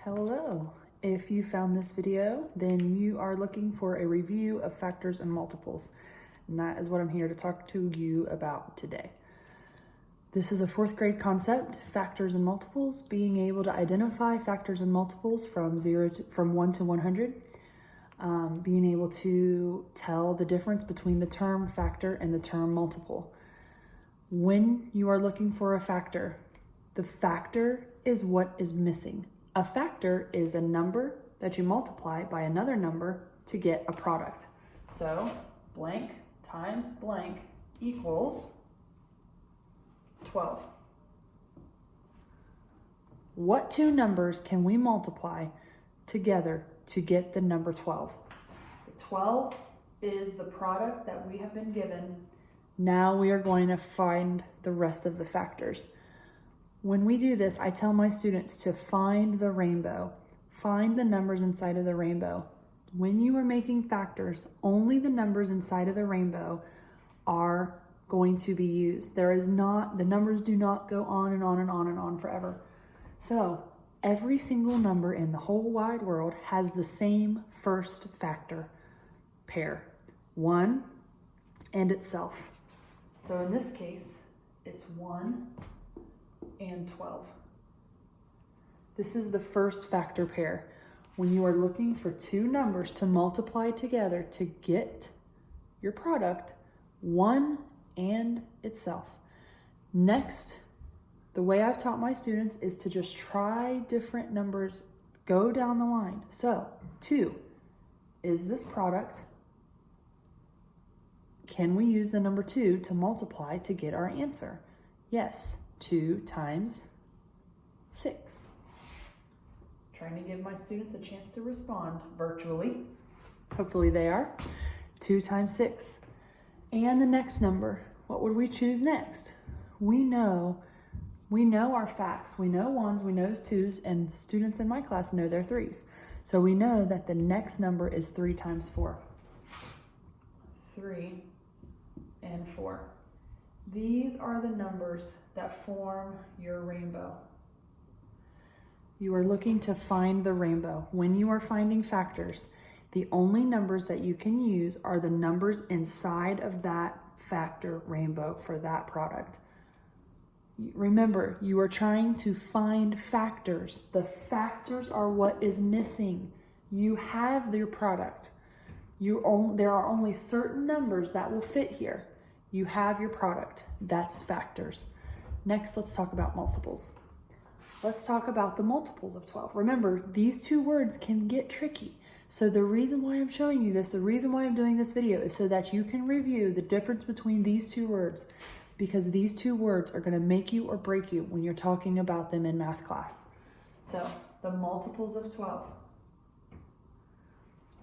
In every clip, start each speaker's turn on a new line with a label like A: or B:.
A: Hello. If you found this video, then you are looking for a review of factors and multiples. And that is what I'm here to talk to you about today. This is a fourth grade concept, factors and multiples, being able to identify factors and multiples from 1 to 100, being able to tell the difference between the term factor and the term multiple. When you are looking for a factor, the factor is what is missing. A factor is a number that you multiply by another number to get a product. So blank times blank equals 12. What two numbers can we multiply together to get the number 12? The 12 is the product that we have been given. Now we are going to find the rest of the factors. When we do this, I tell my students to find the rainbow, find the numbers inside of the rainbow. When you are making factors, only the numbers inside of the rainbow are going to be used. The numbers do not go on and on and on and on forever. So every single number in the whole wide world has the same first factor pair, 1 and itself. So in this case, it's 1 and 12. This is the first factor pair. When you are looking for two numbers to multiply together to get your product, 1 and itself. Next, the way I've taught my students is to just try different numbers, go down the line. So 2 is this product. Can we use the number 2 to multiply to get our answer? Yes, 2 times 6. Trying to give my students a chance to respond virtually. Hopefully they are. 2 times 6. And the next number, what would we choose next? We know our facts. We know 1s, we know 2s, and the students in my class know their 3s. So we know that the next number is 3 times 4. 3 and 4. These are the numbers that form your rainbow. You are looking to find the rainbow. When you are finding factors, the only numbers that you can use are the numbers inside of that factor rainbow for that product. Remember, you are trying to find factors. The factors are what is missing. You have your product. There are only certain numbers that will fit here. You have your product. That's factors. Next, let's talk about multiples. Let's talk about the multiples of 12. Remember, these two words can get tricky. So the reason why I'm showing you this, the reason why I'm doing this video is so that you can review the difference between these two words, because these two words are going to make you or break you when you're talking about them in math class. So the multiples of 12.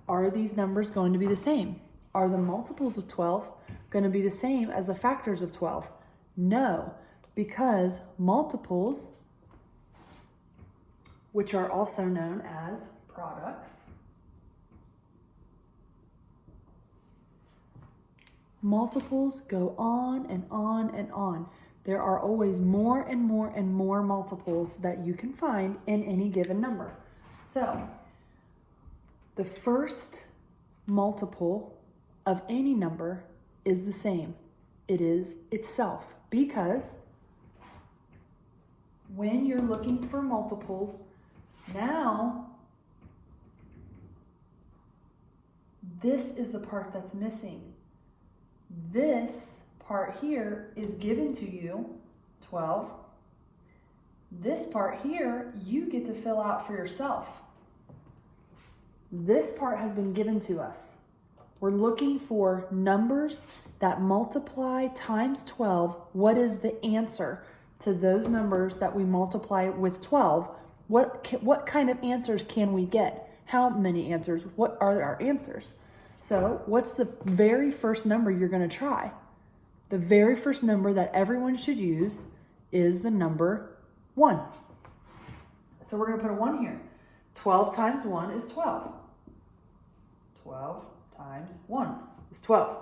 A: Are these numbers going to be the same? Are the multiples of 12 going to be the same as the factors of 12? No, because multiples, which are also known as products, multiples go on and on and on. There are always more and more and more multiples that you can find in any given number. So the first multiple of any number is the same. It is itself, because when you're looking for multiples, now this is the part that's missing. This part here is given to you, 12. This part here, you get to fill out for yourself. This part has been given to us. We're looking for numbers that multiply times 12. What is the answer to those numbers that we multiply with 12? What kind of answers can we get? How many answers? What are our answers? So what's the very first number you're going to try? The very first number that everyone should use is the number 1. So we're going to put a 1 here. 12 times 1 is 12. 12 times 1 is 12.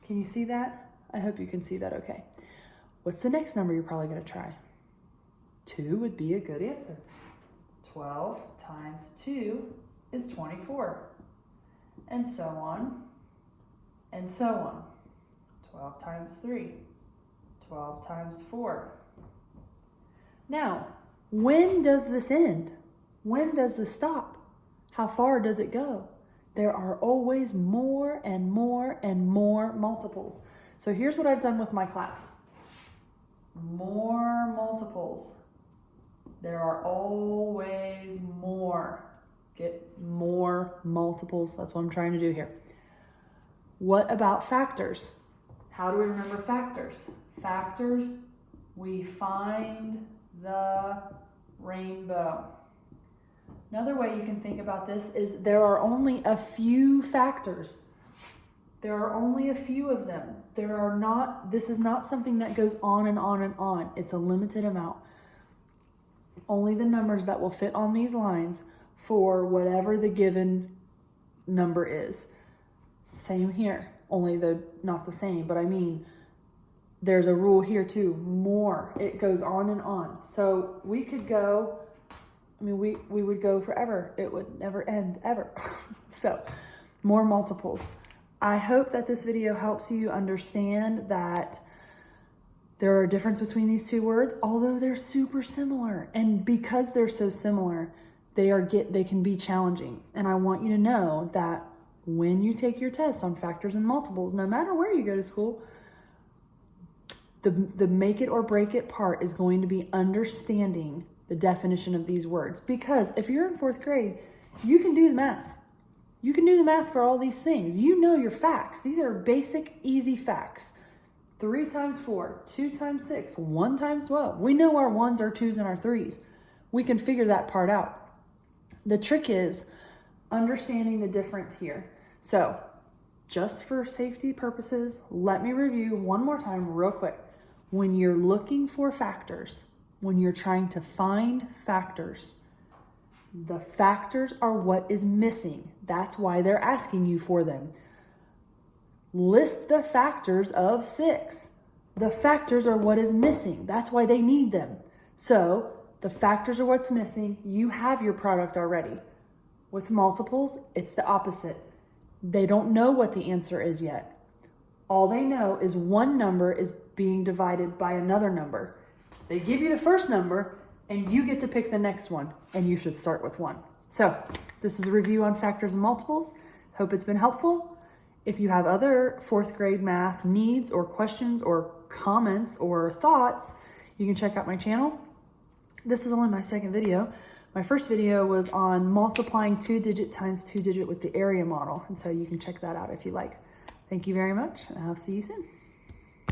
A: Can you see that? I hope you can see that okay. What's the next number you're probably going to try? 2 would be a good answer. 12 times 2 is 24. And so on, and so on. 12 times 3, 12 times 4. Now, when does this end? When does this stop? How far does it go? There are always more and more and more multiples. So here's what I've done with my class. More multiples. There are always more. Get more multiples. That's what I'm trying to do here. What about factors? How do we remember factors? Factors, we find the rainbow. Another way you can think about this is there are only a few factors. There are only a few of them. This is not something that goes on and on and on. It's a limited amount. Only the numbers that will fit on these lines for whatever the given number is. Same here, only not the same, but I mean, there's a rule here too, more. It goes on and on. So we could go, we would go forever. It would never end, ever. So, more multiples. I hope that this video helps you understand that there are a difference between these two words, although they're super similar. And because they're so similar, they can be challenging. And I want you to know that when you take your test on factors and multiples, no matter where you go to school, the make it or break it part is going to be understanding the definition of these words. Because if you're in 4th grade, you can do the math. You can do the math for all these things. You know your facts. These are basic, easy facts. 3 times 4, 2 times 6, 1 times 12. We know our 1s, our 2s, and our 3s. We can figure that part out. The trick is understanding the difference here. So, just for safety purposes, let me review one more time real quick. When you're looking for factors, when you're trying to find factors, the factors are what is missing. That's why they're asking you for them. List the factors of 6. The factors are what is missing. That's why they need them. So the factors are what's missing. You have your product already. With multiples, it's the opposite. They don't know what the answer is yet. All they know is one number is being divided by another number. They give you the first number and you get to pick the next one, and you should start with 1. So this is a review on factors and multiples. Hope it's been helpful. If you have other 4th grade math needs or questions or comments or thoughts, you can check out my channel. This is only my 2nd video. My first video was on multiplying 2-digit times 2-digit with the area model. And so you can check that out if you like. Thank you very much, and I'll see you soon.